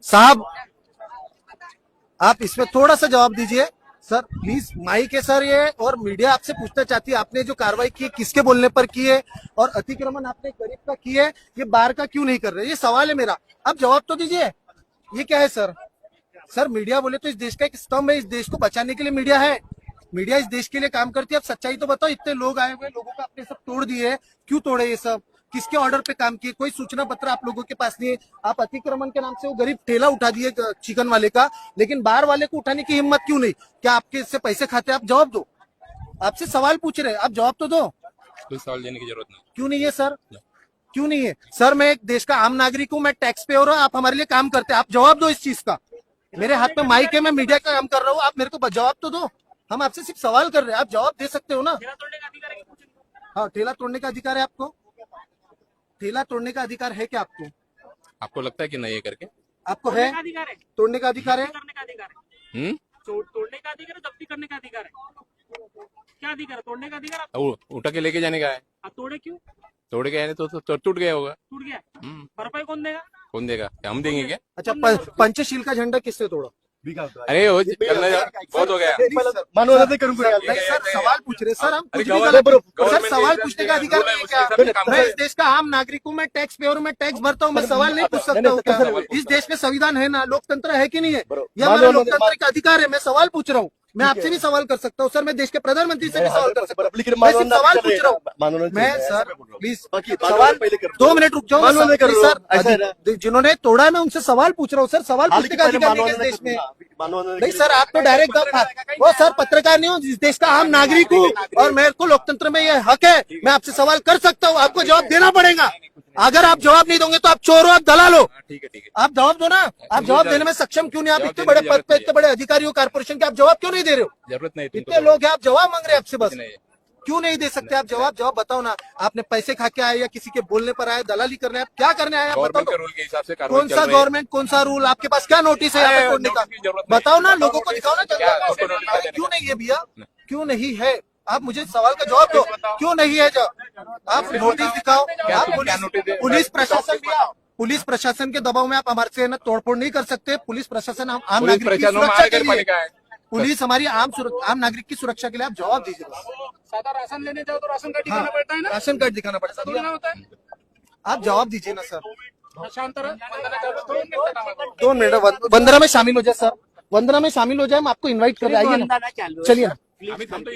साहब आप इसमें थोड़ा सा जवाब दीजिए सर प्लीज। माइक है सर ये, और मीडिया आपसे पूछना चाहती है आपने जो कार्रवाई की किसके बोलने पर की है, और अतिक्रमण आपने गरीब का की है, ये बार का क्यों नहीं कर रहे? ये सवाल है मेरा, आप जवाब तो दीजिए। ये क्या है सर? सर मीडिया बोले तो इस देश का एक स्तंभ है, इस देश को बचाने के लिए मीडिया है, मीडिया इस देश के लिए काम करती है। आप सच्चाई तो बताओ, इतने लोग आए हुए, लोगों का आपने सब तोड़ दिए, क्यों तोड़े ये सब? किसके ऑर्डर पे काम किए? कोई सूचना पत्र आप लोगों के पास नहीं है। आप अतिक्रमण के नाम से वो गरीब ठेला उठा दिए चिकन वाले का, लेकिन बाहर वाले को उठाने की हिम्मत क्यों नहीं? क्या आपके इससे पैसे खाते? आप जवाब दो, आपसे सवाल पूछ रहे हैं, आप जवाब तो दो। कोई सवाल देने की जरूरत नहीं। क्यों नहीं है सर? क्यों नहीं है सर? मैं एक देश का आम नागरिक हूँ, मैं टैक्स पेयर हूँ, आप हमारे लिए काम करते हैं, आप जवाब दो इस चीज का। मेरे हाथ में माइक है, मैं मीडिया का काम कर रहा हूँ, आप मेरे को जवाब तो दो। हम आपसे सिर्फ सवाल कर रहे हैं, आप जवाब दे सकते हो ना? हाँ, ठेला तोड़ने का अधिकार है आपको? ठेला तोड़ने का अधिकार है क्या आपको? आपको लगता है कि नहीं है करके? आपको है तोड़ने का अधिकार है? तोड़ने का अधिकार है, जब्ती करने का अधिकार है। क्या अधिकार है? तोड़ने का अधिकार उठा के लेके जाने का है। तोड़े क्यों? तोड़ के आने तो टूट गया होगा। टूट गया, भरपाई कौन देगा? कौन देगा? हम देंगे क्या? अच्छा, पंचशील का झंडा किससे तोड़ा? अरे वो बहुत हो गया। नहीं सर, सवाल पूछ रहे सर, हम कुछ भी गलत। सर सवाल पूछने का अधिकार नहीं है क्या? मैं इस देश का आम नागरिक हूँ, मैं टैक्स पेयर हूँ, मैं टैक्स भरता हूँ, मैं सवाल नहीं पूछ सकता हूँ क्या? इस देश में संविधान है ना, लोकतंत्र है कि नहीं है? यह हमारा लोकतंत्र का अधिकार है, मैं सवाल पूछ रहा हूँ। मैं आपसे भी सवाल कर सकता हूँ सर, मैं देश के प्रधानमंत्री से भी सवाल कर सकता हूँ, मैं सिर्फ सवाल पूछ रहा हूँ। मैं सर प्लीज सवाल 2 मिनट रुक जाओ सर, जिन्होंने तोड़ा है मैं उनसे सवाल पूछ रहा हूँ सर, सवाल पूछने का अधिकार नहीं है इस देश में। नहीं सर, आप तो डायरेक्ट वो सर पत्रकार नहीं हो, इस देश का आम नागरिक हूँ और मेरे को लोकतंत्र में ये हक है, मैं आपसे सवाल कर सकता हूँ, आपको जवाब देना पड़ेगा। अगर आप जवाब नहीं दोगे तो आप चोर हो, आप दलाल हो। ठीक है। आप जवाब दो ना, आप जवाब देने में सक्षम क्यों नहीं? आप इतने बड़े पद पे, इतने बड़े अधिकारी हो कारपोरेशन के, आप जवाब क्यों नहीं दे रहे हो? जरूरत नहीं, इतने लोग हैं, आप जवाब मांग रहे हैं आपसे, बस क्यों नहीं दे सकते आप जवाब? जवाब बताओ ना, आपने पैसे खा के आए या किसी के बोलने पर आए, दलाली करने आए, क्या करने आए? गवर्नमेंट के रूल के हिसाब से कौन सा गवर्नमेंट, कौन सा रूल? आपके पास क्या नोटिस है यहाँ पे तोड़ने का? बताओ ना, लोगों को दिखाओ ना। क्यों नहीं है भैया, क्यों नहीं है? आप मुझे सवाल का जवाब दो, क्यों नहीं है? आप नोटिस दिखाओ। आप पुलिस प्रशासन के दबाव में आप हमारे से ना तोड़फोड़ नहीं कर सकते। पुलिस प्रशासन आम नागरिक की सुरक्षा के लिए, पुलिस हमारी आम नागरिक की सुरक्षा के लिए, आप जवाब दीजिए। सादा राशन लेने जाओ तो राशन कार्ड दिखाना पड़ता है ना? राशन कार्ड दिखाना पड़ता है, होता है। आप जवाब दीजिए ना सर। शांत रहो, 2 मिनट, वंदना में शामिल हो जाए सर, वंदना में शामिल हो जाए, हम आपको इन्वाइट कर रहे हैं, आइए ना, चलिए ना। हम तो